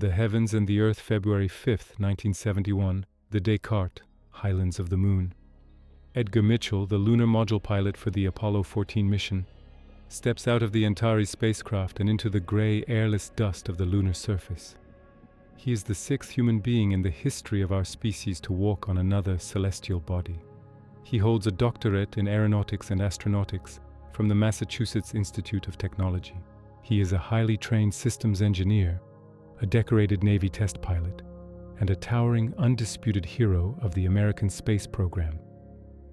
The Heavens and the Earth, February 5, 1971, the Descartes, Highlands of the Moon. Edgar Mitchell, the lunar module pilot for the Apollo 14 mission, steps out of the Antares spacecraft and into the gray, airless dust of the lunar surface. He is the sixth human being in the history of our species to walk on another celestial body. He holds a doctorate in aeronautics and astronautics from the Massachusetts Institute of Technology. He is a highly trained systems engineer, a decorated Navy test pilot, and a towering, undisputed hero of the American space program.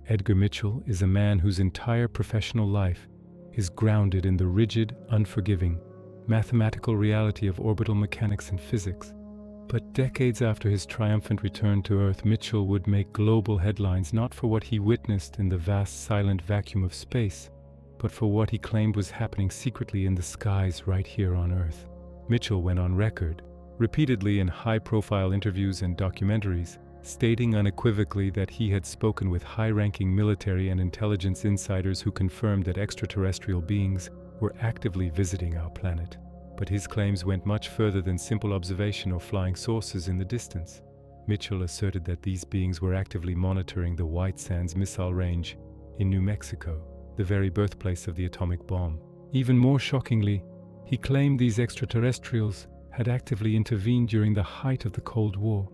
Edgar Mitchell is a man whose entire professional life is grounded in the rigid, unforgiving, mathematical reality of orbital mechanics and physics. But decades after his triumphant return to Earth, Mitchell would make global headlines not for what he witnessed in the vast silent vacuum of space, but for what he claimed was happening secretly in the skies right here on Earth. Mitchell went on record, repeatedly in high-profile interviews and documentaries, stating unequivocally that he had spoken with high-ranking military and intelligence insiders who confirmed that extraterrestrial beings were actively visiting our planet. But his claims went much further than simple observation or flying saucers in the distance. Mitchell asserted that these beings were actively monitoring the White Sands Missile Range in New Mexico, the very birthplace of the atomic bomb. Even more shockingly, he claimed these extraterrestrials had actively intervened during the height of the Cold War,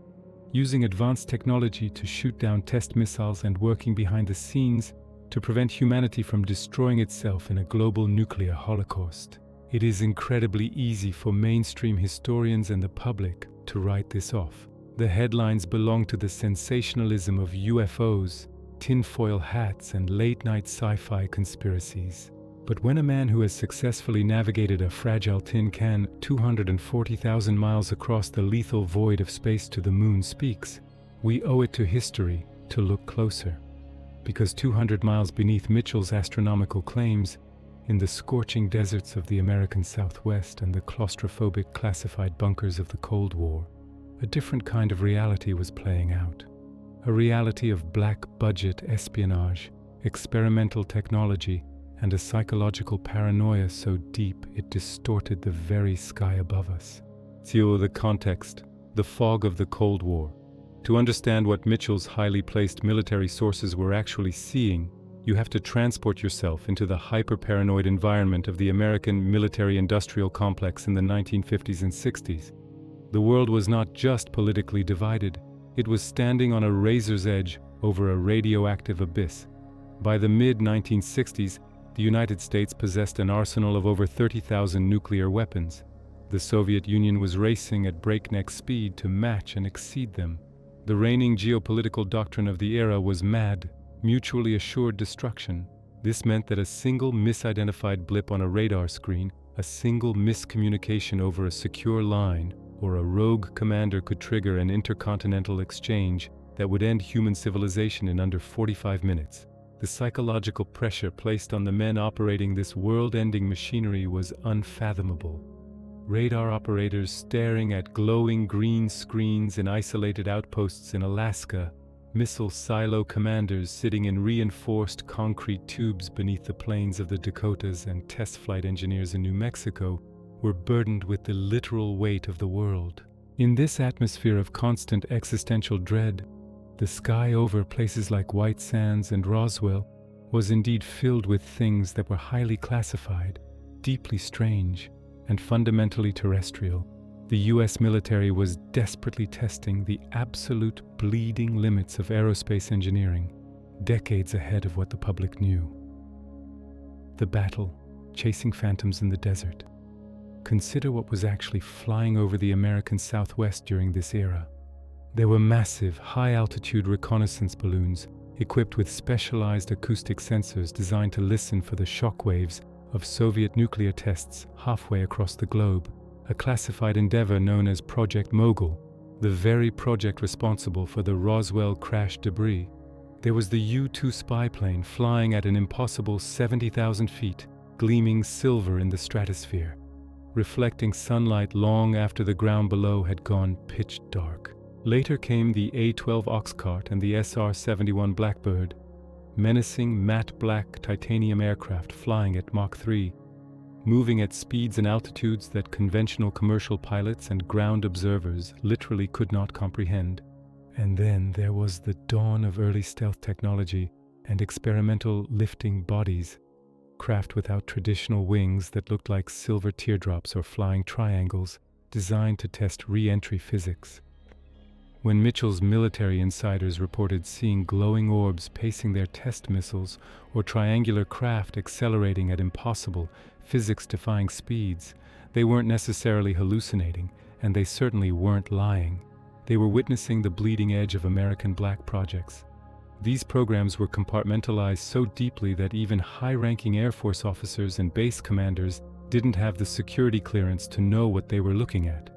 using advanced technology to shoot down test missiles and working behind the scenes to prevent humanity from destroying itself in a global nuclear holocaust. It is incredibly easy for mainstream historians and the public to write this off. The headlines belong to the sensationalism of UFOs, tinfoil hats, and late-night sci-fi conspiracies. But when a man who has successfully navigated a fragile tin can 240,000 miles across the lethal void of space to the moon speaks, we owe it to history to look closer. Because 200 miles beneath Mitchell's astronomical claims, in the scorching deserts of the American Southwest and the claustrophobic classified bunkers of the Cold War, a different kind of reality was playing out. A reality of black-budget espionage, experimental technology, and a psychological paranoia so deep it distorted the very sky above us. So the context, the fog of the Cold War. To understand what Mitchell's highly placed military sources were actually seeing, you have to transport yourself into the hyper-paranoid environment of the American military-industrial complex in the 1950s and 60s. The world was not just politically divided, it was standing on a razor's edge over a radioactive abyss. By the mid-1960s, the United States possessed an arsenal of over 30,000 nuclear weapons. The Soviet Union was racing at breakneck speed to match and exceed them. The reigning geopolitical doctrine of the era was MAD, mutually assured destruction. This meant that a single misidentified blip on a radar screen, a single miscommunication over a secure line, or a rogue commander could trigger an intercontinental exchange that would end human civilization in under 45 minutes. The psychological pressure placed on the men operating this world-ending machinery was unfathomable. Radar operators staring at glowing green screens in isolated outposts in Alaska, missile silo commanders sitting in reinforced concrete tubes beneath the plains of the Dakotas, and test flight engineers in New Mexico were burdened with the literal weight of the world. In this atmosphere of constant existential dread, the sky over places like White Sands and Roswell was indeed filled with things that were highly classified, deeply strange, and fundamentally terrestrial. The US military was desperately testing the absolute bleeding limits of aerospace engineering, decades ahead of what the public knew. The battle, chasing phantoms in the desert. Consider what was actually flying over the American Southwest during this era. There were massive, high-altitude reconnaissance balloons equipped with specialized acoustic sensors designed to listen for the shock waves of Soviet nuclear tests halfway across the globe, a classified endeavor known as Project Mogul, the very project responsible for the Roswell crash debris. There was the U-2 spy plane flying at an impossible 70,000 feet, gleaming silver in the stratosphere, reflecting sunlight long after the ground below had gone pitch dark. Later came the A-12 Oxcart and the SR-71 Blackbird, menacing matte black titanium aircraft flying at Mach 3, moving at speeds and altitudes that conventional commercial pilots and ground observers literally could not comprehend. And then there was the dawn of early stealth technology and experimental lifting bodies, craft without traditional wings that looked like silver teardrops or flying triangles, designed to test re-entry physics. When Mitchell's military insiders reported seeing glowing orbs pacing their test missiles or triangular craft accelerating at impossible, physics-defying speeds, they weren't necessarily hallucinating, and they certainly weren't lying. They were witnessing the bleeding edge of American black projects. These programs were compartmentalized so deeply that even high-ranking Air Force officers and base commanders didn't have the security clearance to know what they were looking at.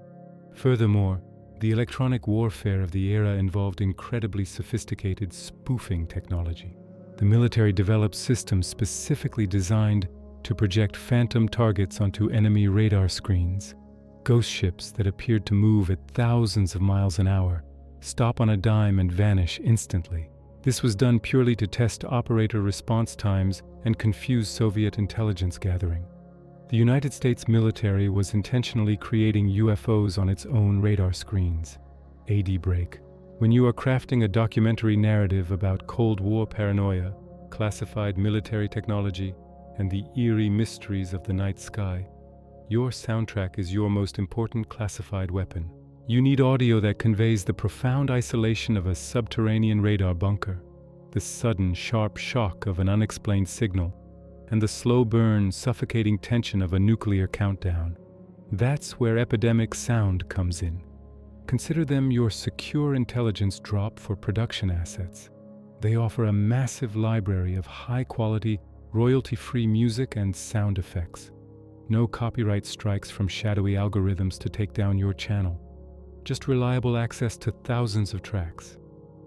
Furthermore, the electronic warfare of the era involved incredibly sophisticated spoofing technology. The military developed systems specifically designed to project phantom targets onto enemy radar screens, ghost ships that appeared to move at thousands of miles an hour, stop on a dime and vanish instantly. This was done purely to test operator response times and confuse Soviet intelligence gathering. The United States military was intentionally creating UFOs on its own radar screens. AD break. When you are crafting a documentary narrative about Cold War paranoia, classified military technology, and the eerie mysteries of the night sky, your soundtrack is your most important classified weapon. You need audio that conveys the profound isolation of a subterranean radar bunker, the sudden, sharp shock of an unexplained signal, and the slow burn, suffocating tension of a nuclear countdown. That's where epidemic sound comes in. Consider them your secure intelligence drop for production assets. They offer a massive library of high-quality, royalty-free music and sound effects. No copyright strikes from shadowy algorithms to take down your channel. Just reliable access to thousands of tracks.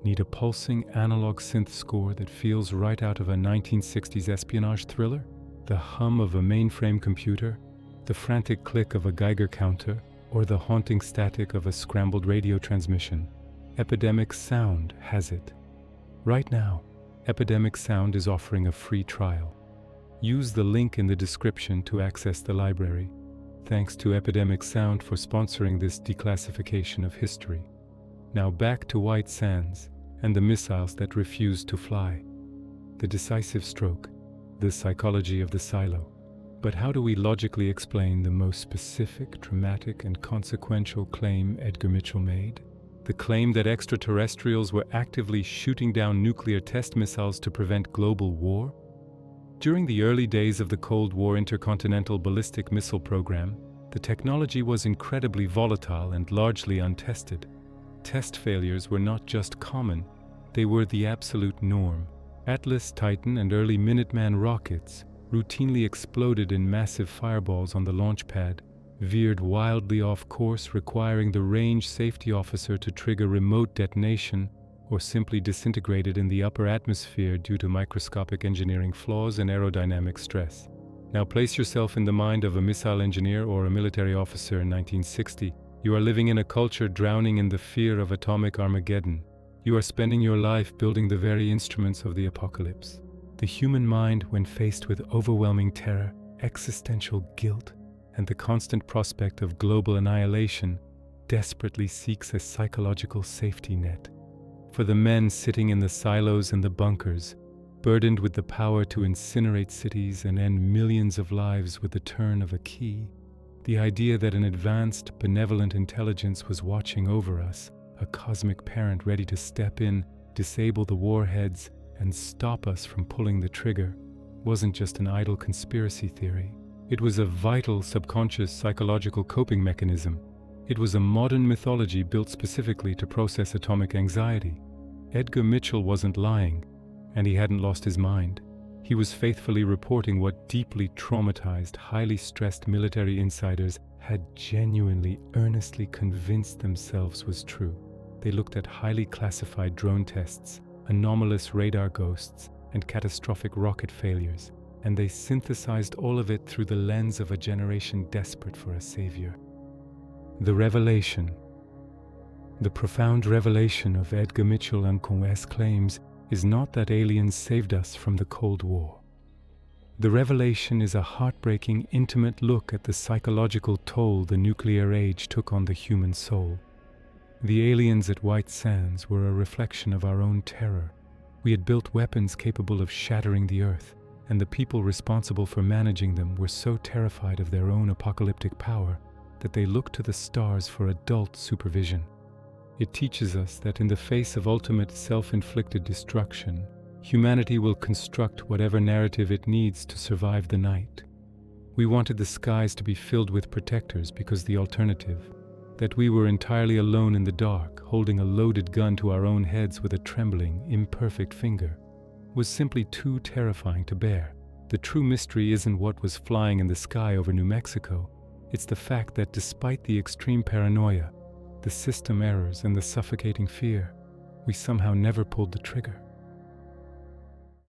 Need a pulsing analog synth score that feels right out of a 1960s espionage thriller? The hum of a mainframe computer? The frantic click of a Geiger counter? Or the haunting static of a scrambled radio transmission? Epidemic Sound has it. Right now, Epidemic Sound is offering a free trial. Use the link in the description to access the library. Thanks to Epidemic Sound for sponsoring this declassification of history. Now back to White Sands and the missiles that refused to fly. The decisive stroke, the psychology of the silo. But how do we logically explain the most specific, dramatic, and consequential claim Edgar Mitchell made? The claim that extraterrestrials were actively shooting down nuclear test missiles to prevent global war? During the early days of the Cold War intercontinental ballistic missile program, the technology was incredibly volatile and largely untested. Test failures were not just common, they were the absolute norm. Atlas, Titan, and early Minuteman rockets routinely exploded in massive fireballs on the launch pad, veered wildly off course, requiring the range safety officer to trigger remote detonation, or simply disintegrated in the upper atmosphere due to microscopic engineering flaws and aerodynamic stress. Now place yourself in the mind of a missile engineer or a military officer in 1960. You are living in a culture drowning in the fear of atomic Armageddon. You are spending your life building the very instruments of the apocalypse. The human mind, when faced with overwhelming terror, existential guilt, and the constant prospect of global annihilation, desperately seeks a psychological safety net. For the men sitting in the silos and the bunkers, burdened with the power to incinerate cities and end millions of lives with the turn of a key, the idea that an advanced, benevolent intelligence was watching over us, a cosmic parent ready to step in, disable the warheads, and stop us from pulling the trigger, wasn't just an idle conspiracy theory. It was a vital subconscious psychological coping mechanism. It was a modern mythology built specifically to process atomic anxiety. Edgar Mitchell wasn't lying, and he hadn't lost his mind. He was faithfully reporting what deeply traumatized, highly stressed military insiders had genuinely, earnestly convinced themselves was true. They looked at highly classified drone tests, anomalous radar ghosts, and catastrophic rocket failures, and they synthesized all of it through the lens of a generation desperate for a savior. The revelation. The profound revelation of Edgar Mitchell and Conway's claims is not that aliens saved us from the Cold War. The revelation is a heartbreaking, intimate look at the psychological toll the nuclear age took on the human soul. The aliens at White Sands were a reflection of our own terror. We had built weapons capable of shattering the Earth, and the people responsible for managing them were so terrified of their own apocalyptic power that they looked to the stars for adult supervision. It teaches us that in the face of ultimate self-inflicted destruction, humanity will construct whatever narrative it needs to survive the night. We wanted the skies to be filled with protectors because the alternative, that we were entirely alone in the dark, holding a loaded gun to our own heads with a trembling, imperfect finger, was simply too terrifying to bear. The true mystery isn't what was flying in the sky over New Mexico. It's the fact that despite the extreme paranoia, the system errors, and the suffocating fear, we somehow never pulled the trigger.